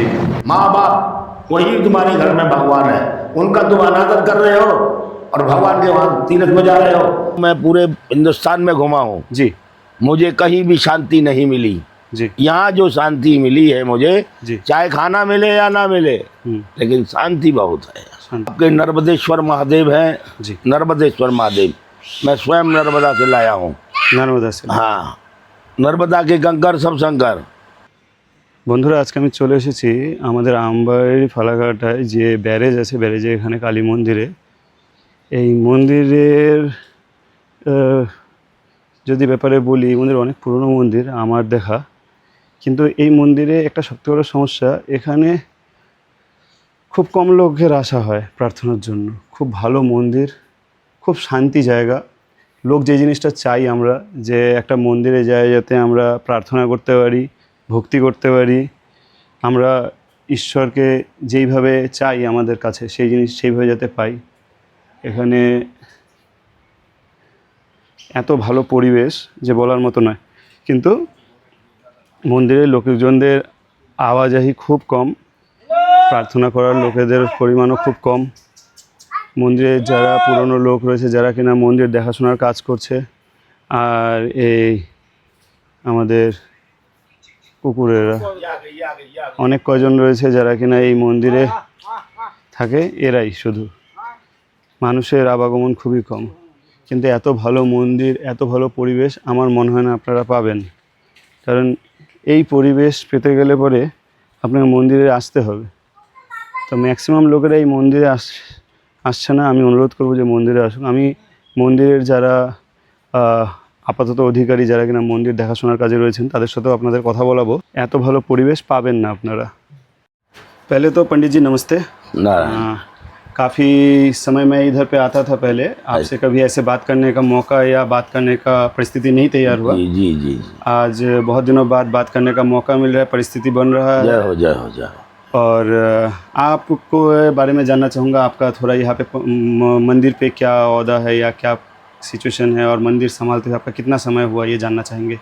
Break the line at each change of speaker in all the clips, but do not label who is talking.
जी।
माँ बाप वही तुम्हारे घर में भगवान है, उनका तुम अनादर कर रहे हो और भगवान के वहाँ तीर्थ में जा रहे हो। मैं पूरे हिंदुस्तान में घुमा हूँ
जी
मुझे कहीं भी शांति नहीं मिली।
जी
यहाँ जो शांति मिली है मुझे,
जी।
चाहे खाना मिले या ना मिले, लेकिन शांति बहुत है।
शांति।
आपके नर्मदेश्वर महादेव हैं
जी।
नर्मदेश्वर महादेव, मैं स्वयं नर्मदा से लाया हूँ।
नर्मदा से।
हाँ, नर्मदा के कंकर सब शंकर।
বন্ধুরা আজকে আমি চলে এসেছি আমাদের আমবাড়ি ফালাকাটায় যে ব্যারেজ আছে, ব্যারেজে এখানে কালী মন্দিরে। এই মন্দিরের যদি ব্যাপারে বলি, মন্দির অনেক পুরনো মন্দির আমার দেখা, কিন্তু এই মন্দিরে একটা সবথেকে বড় সমস্যা, এখানে খুব কম লোকের আসা হয় প্রার্থনার জন্য। খুব ভালো মন্দির, খুব শান্তি জায়গা। লোক যে জিনিসটা চাই আমরা, যে একটা মন্দিরে যাই যাতে আমরা প্রার্থনা করতে পারি, ভক্তি করতে পারি, আমরা ঈশ্বরকে যেইভাবে চাই আমাদের কাছে সেই জিনিস সেইভাবে যাতে পাই। এখানে এত ভালো পরিবেশ যে বলার মতো নয়, কিন্তু মন্দিরের লোকজনদের আওয়াজাহি খুব কম, প্রার্থনা করার লোকেদের পরিমাণও খুব কম। মন্দিরে যারা পুরনো লোক রয়েছে, যারা কিনা মন্দির দেখাশোনার কাজ করছে, আর এই আমাদের কুকুরেরা অনেক কজন রয়েছে যারা কিনা এই মন্দিরে থাকে, এরাই শুধু। মানুষের আবাগমন খুবই কম, কিন্তু এত ভালো মন্দির, এত ভালো পরিবেশ আমার মনে হয় না আপনারা পাবেন। কারণ এই পরিবেশ পেতে গেলে পরে আপনাকে মন্দিরে আসতে হবে। তো ম্যাক্সিমাম লোকেরা এই মন্দিরে আসছে না। আমি অনুরোধ করব যে মন্দিরে আসুন। আমি মন্দিরের যারা আপাতত অধিকারী, যারা কিনা মন্দির দেখাশোনার কাজে রয়েছেন, তাদের সাথেও আপনাদের কথা বলাবো। এত ভালো পরিবেশ পাবেন না আপনারা। पहले तो पंडित जी नमस्ते। काफ़ी समय मैं इधर पे आता था पहले, आपसे कभी ऐसे बात करने का मौका या बात करने का परिस्थिति नहीं तैयार हुआ।
जी जी जी।
आज बहुत दिनों बाद बात करने का मौका मिल रहा है, परिस्थिति बन रहा है।
जय हो जय हो जय हो।
और आपको बारे में जानना चाहूँगा, आपका थोड़ा यहाँ पे मंदिर पे क्या ओहदा है या क्या सिचुएशन है, और मंदिर संभालते हुए आपका कितना समय हुआ, ये जानना चाहेंगे।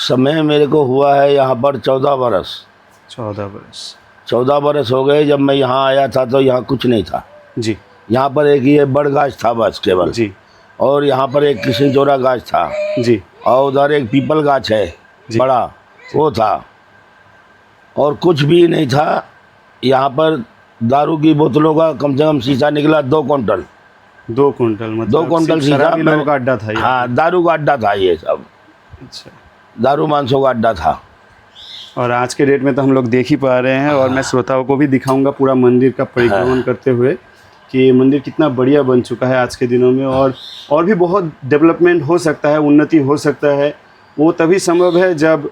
समय मेरे को हुआ है यहाँ पर 14 बरस।
14 बरस।
14 बरस हो गए। जब मैं यहाँ आया था तो यहाँ कुछ नहीं था
जी।
यहाँ पर एक ये बड़ गाछ था बस केवल
जी।
और यहाँ पर एक कृष्णचूड़ा गाछ था
जी।
और उधर एक पीपल गाछ है बड़ा, वो था, और कुछ भी नहीं था। यहाँ पर दारू की बोतलों का कम से कम शीशा निकला 2 कुंटल।
2 कुंटल मतलब
2 कुंटल शीशा।
शराबी लोगों का अड्डा था ये।
हाँ, दारू का अड्डा था ये सब।
अच्छा।
दारू मांसों का अड्डा था।
और आज के डेट में तो हम लोग देख ही पा रहे हैं, और मैं श्रोताओं को भी दिखाऊंगा पूरा मंदिर का परिभ्रमण करते हुए कि ये मंदिर कितना बढ़िया बन चुका है आज के दिनों में, और भी बहुत डेवलपमेंट हो सकता है, उन्नति हो सकता है। वो तभी संभव है जब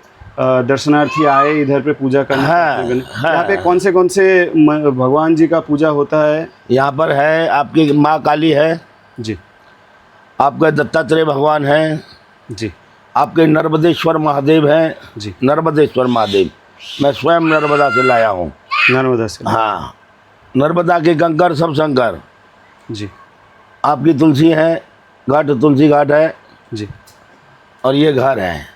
दर्शनार्थी आए इधर पे पूजा करने। यहाँ पे कौन से भगवान जी का पूजा होता है?
यहाँ पर है आपकी माँ काली है
जी,
आपके दत्तात्रेय भगवान हैं
जी,
आपके नर्मदेश्वर महादेव हैं
जी।
नर्मदेश्वर महादेव, मैं स्वयं नर्मदा से लाया हूँ।
नर्मदा से।
हाँ, नर्मदा के कंकर सब शंकर।
जी।
आपकी तुलसी है घाट, तुलसी घाट है
जी।
और ये घर है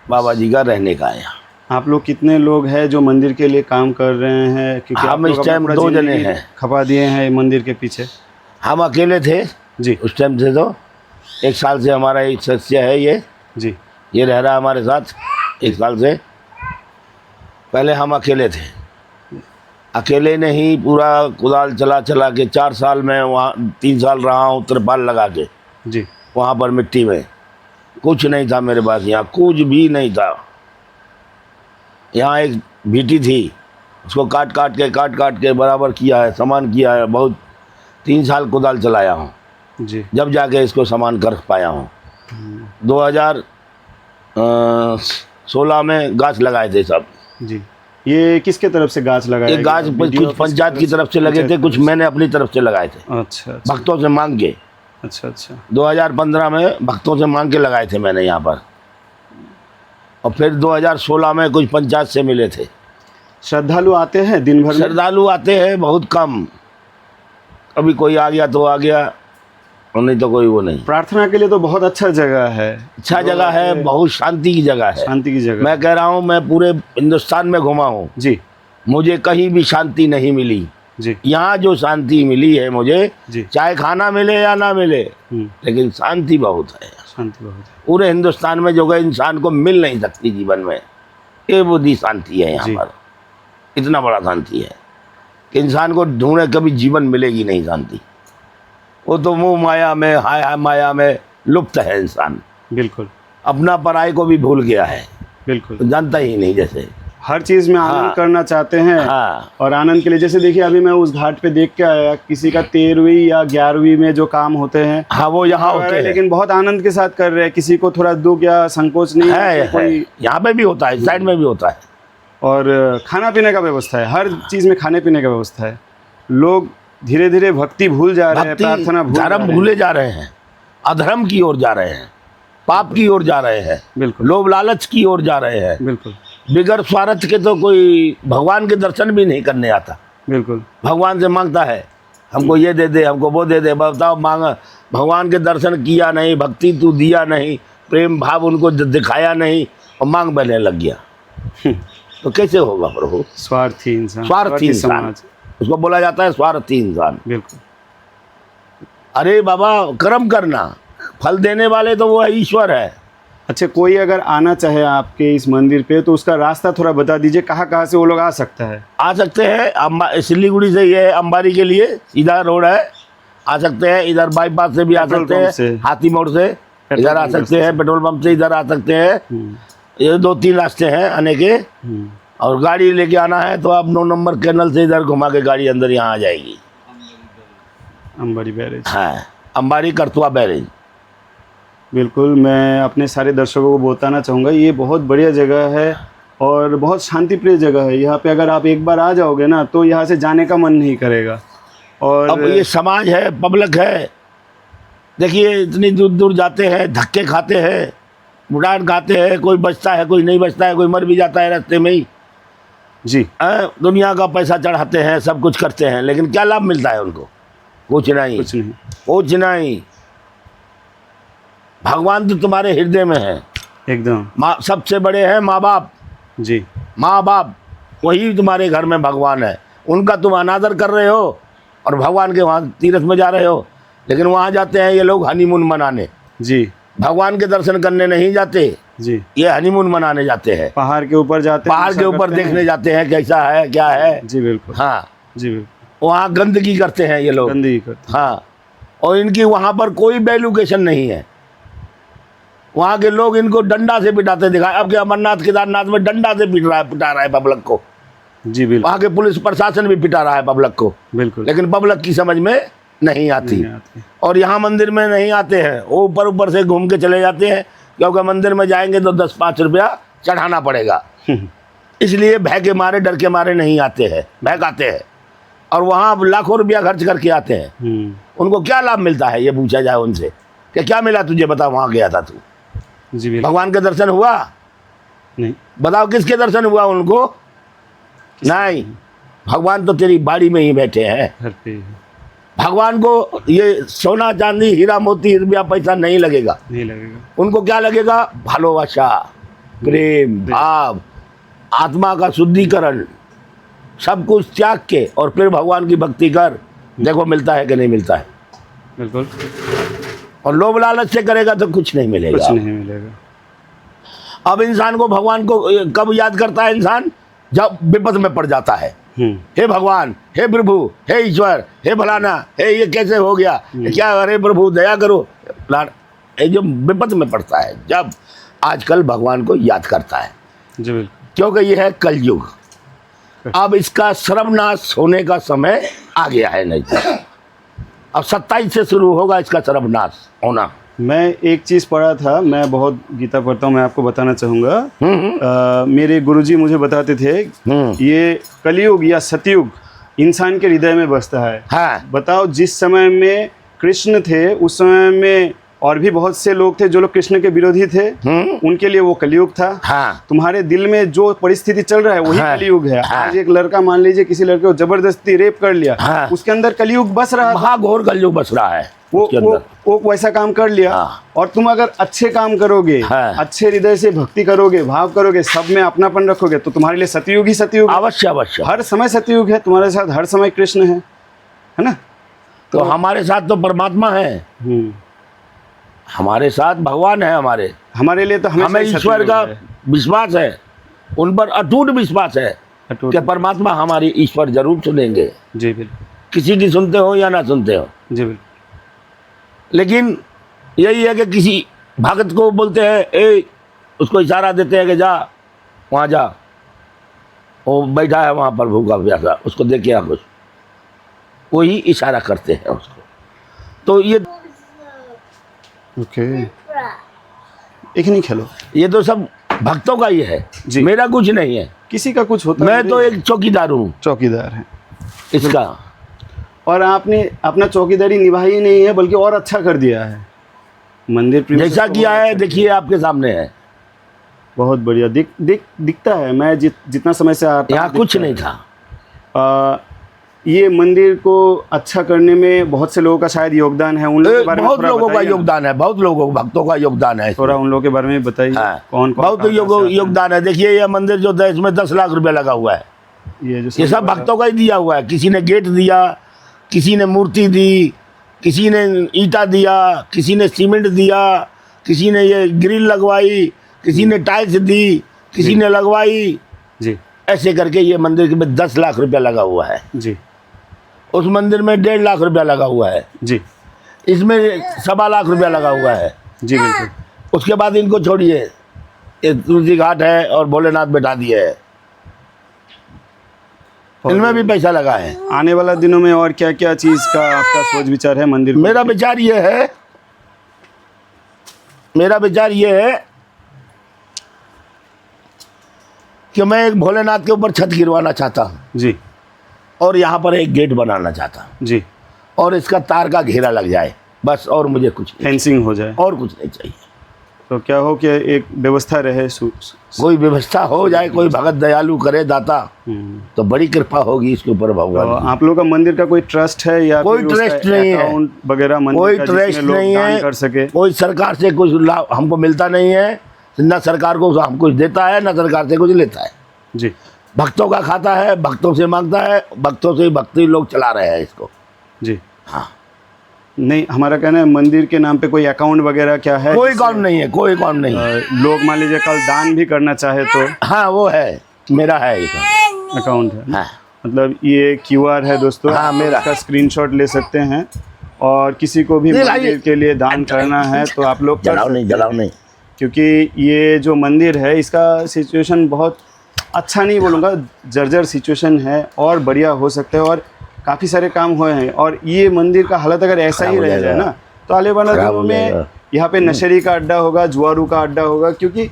बाबा जी का रहने का है।
आप लोग कितने लोग हैं जो मंदिर के लिए काम कर रहे हैं? क्योंकि
हम इस टाइम 2 जने हैं,
खपा दिए हैं मंदिर के पीछे।
हम अकेले थे
जी
उस टाइम से। तो 1 साल से हमारा एक सदस्य है
जी,
ये रह रहा है हमारे साथ 1 साल से। पहले हम अकेले थे, अकेले ने ही पूरा कुदाल चला के 4 साल में वहाँ 3 साल रहा हूँ त्रिपाल लगा के
जी।
वहाँ पर मिट्टी में। कुछ नहीं था मेरे पास, यहाँ कुछ भी नहीं था। यहाँ एक भीटी थी, उसको काट काट के बराबर किया है, सामान किया है बहुत। 3 साल कुदाल चलाया हूँ
जी,
जब जाके इसको सामान कर पाया हूँ। 2016 में गाछ लगाए थे सब।
जी। ये किसके तरफ से गाछ लगाए?
ये गाछ कुछ पंचायत की तरफ से लगे थे, कुछ मैंने अपनी तरफ से लगाए थे।
अच्छा।
भक्तों से मांग के।
अच्छा अच्छा।
2015 में भक्तों से मांग के लगाए थे मैंने यहाँ पर, और फिर 2016 में कुछ पंचायत से मिले थे।
श्रद्धालु आते हैं दिन भर में?
श्रद्धालु आते हैं बहुत कम, कभी कोई आ गया तो आ गया, और नहीं तो कोई वो नहीं।
प्रार्थना के लिए तो बहुत अच्छा जगह है।
अच्छा जगह है, बहुत शांति की जगह है।
शांति की जगह।
मैं कह रहा हूँ मैं पूरे हिंदुस्तान में घुमा हूँ
जी।
मुझे कहीं भी शांति नहीं मिली।
जी
यहाँ जो शांति मिली है मुझे,
जी।
चाहे खाना मिले या ना मिले, लेकिन शांति बहुत है।
शांति बहुत है।
पूरे हिंदुस्तान में जो है इंसान को मिल नहीं सकती जीवन में, ये बुद्धि शांति है यहाँ
जी।
पर। इतना बड़ा शांति है कि इंसान को ढूंढे कभी जीवन मिलेगी नहीं शांति। वो तो मुंह माया में, हाय हाय माया में लुप्त है इंसान।
बिल्कुल
अपना पराई को भी भूल गया है,
बिल्कुल।
जानता ही नहीं। जैसे
हर चीज़ में आनंद
हाँ।
करना चाहते हैं।
हाँ
और आनंद के लिए, जैसे देखिए अभी मैं उस घाट पे देख के आया, किसी का 13वीं या 11वीं में जो काम होते हैं
हाँ, वो यहाँ होते हैं,
लेकिन बहुत आनंद के साथ कर रहे हैं। किसी को थोड़ा दुख या संकोच नहीं
है,
कि कोई।
यहाँ पे भी होता है, इस साइड में भी होता है।
और खाना पीने का व्यवस्था है, हर चीज़ में खाने पीने का व्यवस्था है। लोग धीरे धीरे भक्ति भूल जा रहे हैं,
भक्ति
प्रार्थना भूल जा
धर्म
रहे हैं।
भूले जा रहे हैं, अधर्म की ओर जा रहे हैं, पाप की ओर जा रहे हैं,
बिल्कुल
लोभ लालच की ओर जा रहे हैं।
बिल्कुल
बिगर स्वार्थ के तो कोई भगवान के दर्शन भी नहीं करने आता।
बिल्कुल।
भगवान से मांगता है हमको ये दे दे, हमको वो दे दे, बताओ मांग। भगवान के दर्शन किया नहीं, भक्ति तू दिया नहीं, प्रेम भाव उनको दिखाया नहीं, और मांग बनने लग गया, तो कैसे होगा प्रभु?
स्वार्थी इंसान,
स्वार्थी इंसान,
समाज।
उसको बोला जाता है स्वार्थी इंसान।
बिल्कुल।
अरे बाबा, कर्म करना, फल देने वाले तो वो ईश्वर है।
अच्छा, कोई अगर आना चाहे आपके इस मंदिर पे तो उसका रास्ता थोड़ा बता दीजिए, कहाँ से वो लोग आ सकता है?
आ सकते हैं सिलीगुड़ी से, ये अंबारी के लिए सीधा रोड है, आ सकते हैं। इधर बाईपास से भी आ
पेट्रोल
सकते
पंप से।
हैं, हाथी मोड़ से इधर आ
पंप
सकते हैं, पेट्रोल पंप से इधर आ सकते हैं। ये 2-3 रास्ते हैं आने के। और गाड़ी लेके आना है तो आप 9 नंबर कैनल से इधर घुमा के गाड़ी अंदर यहाँ आ जाएगी।
अंबारी बैरेज।
हाँ, अंबारी करतुआ बैरेज।
बिल्कुल, मैं अपने सारे दर्शकों को बताना चाहूँगा, ये बहुत बढ़िया जगह है और बहुत शांतिप्रिय जगह है। यहाँ पे अगर आप एक बार आ जाओगे ना तो यहाँ से जाने का मन नहीं करेगा। और
अब ये समाज है, पब्लिक है, देखिए इतनी दूर दूर जाते हैं, धक्के खाते हैं, मुडान खाते हैं, कोई बचता है, कोई नहीं बचता है, कोई मर भी जाता है रास्ते में ही।
जी।
दुनिया का पैसा चढ़ाते हैं, सब कुछ करते हैं, लेकिन क्या लाभ मिलता है उनको? कुछ नहीं,
कुछ नहीं।
कुछ नहीं। भगवान तो तुम्हारे हृदय में है
एकदम।
माँ सबसे बड़े हैं माँ बाप।
जी।
माँ बाप वही तुम्हारे घर में भगवान है। उनका तुम अनादर कर रहे हो और भगवान के वहाँ तीर्थ में जा रहे हो। लेकिन वहाँ जाते हैं ये लोग हनीमून मनाने,
जी।
भगवान के दर्शन करने नहीं जाते,
जी।
ये हनीमून मनाने जाते हैं।
पहाड़ के ऊपर जाते हैं,
पहाड़ के ऊपर देखने जाते हैं कैसा है क्या है।
जी बिल्कुल।
हाँ,
जी बिल्कुल।
वहाँ गंदगी करते हैं ये लोग।
गंदगी करते
हाँ, और इनकी वहाँ पर कोई वैल्यूकेशन नहीं है। वहाँ के लोग इनको डंडा से पिटाते दिखाए। अब के अमरनाथ केदारनाथ में डंडा से पिटा रहा है पब्लिक को।
जी बिल्कुल।
वहाँ के पुलिस प्रशासन भी पिटा रहा है पब्लिक को,
बिल्कुल।
लेकिन पब्लिक की समझ में नहीं आती। और यहाँ मंदिर में नहीं आते हैं, वो ऊपर ऊपर से घूम के चले जाते हैं, क्योंकि मंदिर में जाएंगे तो 10-5 रुपया चढ़ाना पड़ेगा। इसलिए भय के मारे, डर के मारे नहीं आते हैं, भयकाते हैं। और वहाँ लाखों रुपया खर्च करके आते हैं। उनको क्या लाभ मिलता है ये पूछा जाए उनसे कि क्या मिला तुझे, बता वहाँ गया था तू,
जी बिल्कुल।
भगवान के दर्शन हुआ?
नहीं।
बताओ किसके दर्शन हुआ उनको? नहीं। भगवान तो तेरी बाड़ी में ही बैठे हैं।
घर पे
भगवान को ये सोना चांदी हीरा मोती रुपया पैसा नहीं लगेगा।
नहीं लगेगा।
उनको क्या लगेगा? भालोबासा, प्रेम, भाव, आत्मा का शुद्धिकरण, सब कुछ त्याग के और फिर भगवान की भक्ति कर, देखो मिलता है कि नहीं मिलता है।
बिल्कुल।
और लोभ लालच से करेगा तो कुछ नहीं मिलेगा।
कुछ नहीं मिलेगा।
अब इंसान को भगवान को कब याद करता है इंसान? जब विपद में पड़ जाता है। हे भगवान, हे प्रभु, हे ईश्वर, हे भलाना, हे ये कैसे हो गया, क्या, अरे प्रभु दया करो। ये जो विपद में पड़ता है, जब आजकल भगवान को याद करता है,
जी बिल्कुल।
क्योंकि ये है कलयुग। अब इसका सर्वनाश होने का समय आ गया है। नहीं, अब 27 से शुरू होगा इसका सर्वनाश होना।
मैं एक चीज़ पढ़ा था, मैं बहुत गीता पढ़ता हूँ, मैं आपको बताना चाहूँगा। मेरे गुरुजी मुझे बताते थे ये कलयुग या सतयुग इंसान के हृदय में बसता है।
हाँ।
बताओ, जिस समय में कृष्ण थे उस समय में और भी बहुत से लोग थे जो लोग कृष्ण के विरोधी थे, उनके लिए वो कलयुग था।
हाँ
तुम्हारे दिल में जो परिस्थिति चल रहा है वही
हाँ,
कलयुग है।
हाँ।
आज एक लड़का मान लीजिए किसी लड़के को जबरदस्ती रेप कर लिया,
हाँ।
उसके अंदर कलयुग बस रहा था।
महाघोर कलयुग बस रहा है उसके अंदर।
वो वैसा काम कर लिया।
हाँ।
और तुम अगर अच्छे काम करोगे,
हाँ।
अच्छे हृदय से भक्ति करोगे, भाव करोगे, सब में अपनापन रखोगे, तो तुम्हारे लिए सतयुग ही सतयुग है।
अवश्य अवश्य।
हर समय सतयुग है तुम्हारे साथ, हर समय कृष्ण है ना।
तो हमारे साथ तो परमात्मा है, हमारे साथ भगवान है।
हमारे लिए तो
हमें
ही
ईश्वर
सतयुग
का
है।
विश्वास है, उन पर अटूट विश्वास है
अटूट।
कि परमात्मा हमारी ईश्वर जरूर सुनेंगे,
जी बिल्कुल,
किसी की सुनते हो या ना सुनते हो।
जी बिल्कुल।
लेकिन यही है कि किसी भगत को बोलते हैं, ए उसको इशारा देते हैं कि जा वहाँ जा, वो बैठा है वहाँ पर भूखा प्यासा, उसको दे के आ कुछ, वही इशारा करते हैं उसको। तो ये
ओके, एक नहीं खेलो,
ये तो सब भक्तों का ही है
जी।
मेरा कुछ नहीं है,
किसी का कुछ होता
मैं
नहीं।
तो एक चौकीदार हूँ
चौकीदार है
इसका।
और आपने अपना चौकीदारी निभाई ही नहीं है, बल्कि और अच्छा कर दिया है। मंदिर प्रीमिसेस
जैसा
को
किया
बहुत
है
अच्छा
देखिए आपके सामने है।
बहुत बढ़िया दिखता है। मैं जितना समय से आता
यहाँ
हूँ,
कुछ
दिखता
नहीं
है।
था।
ये मंदिर को अच्छा करने में बहुत से लोगों का शायद योगदान है। उन लोगों के बारे में
बहुत
थोड़ा
लोगों का
बताइए ना।
योगदान है, बहुत लोगों भक्तों का योगदान है इसमें।
थोड़ा उन लोगों के बारे में बताइए।
हाँ।
कौन
बहुत
कहाँ से आते हैं?
योगदान है। देखिए ये मंदिर जो है इसमें 10 लाख रुपया लगा हुआ है। ये सब भक्तों का ही दिया हुआ है। किसी ने गेट दिया, किसी ने मूर्ति दी, किसी ने ईटा दिया, किसी ने सीमेंट दिया, किसी ने ये ग्रिल लगवाई, किसी ने टाइल्स दी, किसी ने लगवाई।
जी
ऐसे करके ये मंदिर में 10 लाख रुपया लगा हुआ है।
जी
उस मंदिर में 1.5 लाख रुपया लगा हुआ है।
जी
इसमें 1.25 लाख रुपया लगा हुआ है।
जी बिल्कुल।
उसके बाद इनको छोड़िए, ये तुलसी घाट है और भोलेनाथ बैठा दिए है, इनमें भी पैसा लगा है।
आने वाला दिनों में और क्या क्या चीज का आपका सोच विचार है मंदिर को?
मेरा विचार ये है कि मैं एक भोलेनाथ के ऊपर छत गिरवाना चाहता हूँ
जी
और यहाँ पर एक गेट बनाना चाहता हूँ
जी।
और इसका तार का घेरा लग जाए बस, और मुझे कुछ नहीं,
फेंसिंग हो जाए
और कुछ नहीं चाहिए।
तो क्या हो कि एक व्यवस्था रहे।
कोई व्यवस्था हो जाए, कोई भगत दयालु करे दाता, तो बड़ी कृपा होगी इसके ऊपर
तो
भगवान की।
आप लोग का मंदिर का कोई ट्रस्ट है या
कोई
फिर उसका
ट्रस्ट नहीं है,
अकाउंट वगैरह मंदिर
कोई
का जिसमें
ट्रस्ट
लोग
नहीं
दान
है,
कर सके?
कोई सरकार से कुछ लाभ हमको मिलता नहीं है, ना सरकार को हम कुछ देता है, ना सरकार से कुछ लेता है।
जी
भक्तों का खाता है, भक्तों से मांगता है, भक्तों से भक्ति लोग चला रहे हैं इसको।
जी
हाँ,
नहीं, हमारा कहना है मंदिर के नाम पे कोई अकाउंट वगैरह क्या है?
कोई काम नहीं है, कोई काम नहीं है।
लोग मान लीजिए कल दान भी करना चाहे तो
हाँ वो है, मेरा है इसका
अकाउंट है।
हाँ।
मतलब ये QR है दोस्तों,
हाँ, मेरा।
इसका स्क्रीनशॉट ले सकते हैं और किसी को भी
नहीं,
मंदिर
लाइए।
के लिए दान करना है तो आप लोग कर
जलाओ नहीं,
सकते हैं।
जलाओ नहीं।
क्योंकि ये जो मंदिर है इसका सिचुएशन बहुत अच्छा नहीं बोलूँगा, जर्जर सिचुएशन है और बढ़िया हो सकता है और काफ़ी सारे काम हुए हैं। और ये मंदिर का हालत अगर ऐसा
खराब
ही
हो
रह जाए
जाएगा।
ना तो आने वाले
खराब
दिनों
हो
में
जाएगा।
यहाँ पे नशेड़ी का अड्डा होगा, जुआरू का अड्डा होगा, क्योंकि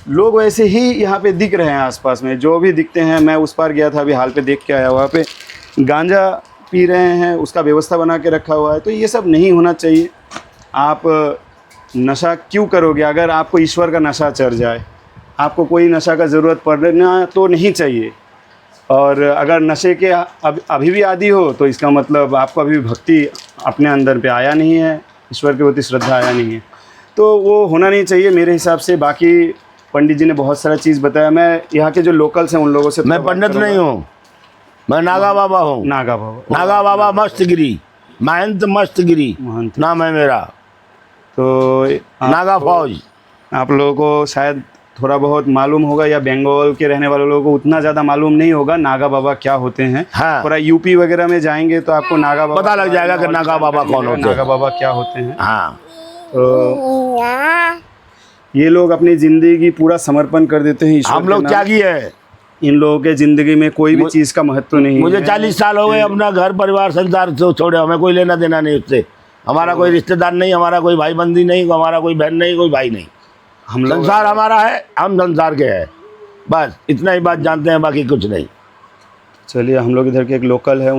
लोग वैसे ही यहाँ पे दिख रहे हैं आसपास में, जो भी दिखते हैं। मैं उस पार गया था अभी हाल पे, देख के आया, वहाँ पे गांजा पी रहे हैं, उसका व्यवस्था बना के रखा हुआ है। तो ये सब नहीं होना चाहिए। आप नशा क्यों करोगे? अगर आपको ईश्वर का नशा चढ़ जाए, आपको कोई नशा का ज़रूरत पड़ना तो नहीं चाहिए। और अगर नशे के अभी भी आदी हो तो इसका मतलब आपको अभी भक्ति अपने अंदर पे आया नहीं है, ईश्वर के प्रति श्रद्धा आया नहीं है, तो वो होना नहीं चाहिए मेरे हिसाब से। बाकी पंडित जी ने बहुत सारा चीज़ बताया। मैं यहाँ के जो लोकल्स हैं उन लोगों से
मैं पंडित नहीं हूँ, मैं नागा बाबा हूँ।
नागा बाबा,
नागा बाबा मस्तगिरी, महंत मस्तगिरी
महंत।
नाम है मेरा।
तो
नागा फौज।
आप लोगों को शायद थोड़ा बहुत मालूम होगा, या बंगाल के रहने वाले लोगों को उतना ज़्यादा मालूम नहीं होगा नागा बाबा क्या होते हैं।
हाँ।
थोड़ा यूपी वगैरह में जाएंगे तो आपको नागा बाबा
पता लग जाएगा कि नागा बाबा कौन होते हैं।
नागा बाबा क्या होते हैं।
हाँ,
तो ये लोग अपनी ज़िंदगी पूरा समर्पण कर देते हैं ईश्वर
हम
के
लोग
नाम।
त्यागी है।
इन लोगों के ज़िंदगी में कोई भी चीज़ का महत्व नहीं
मुझे
है।
40 साल हो गए अपना घर परिवार संसार से छोड़े, हमें कोई लेना देना नहीं उससे। हमारा कोई रिश्तेदार नहीं, हमारा कोई भाई बंदी नहीं, हमारा कोई बहन नहीं, कोई भाई नहीं।
हम लोग
संसार हमारा है, हम संसार के हैं, बस इतना ही बात जानते हैं, बाकी कुछ नहीं।
चलिए, हम लोग इधर के एक लोकल है।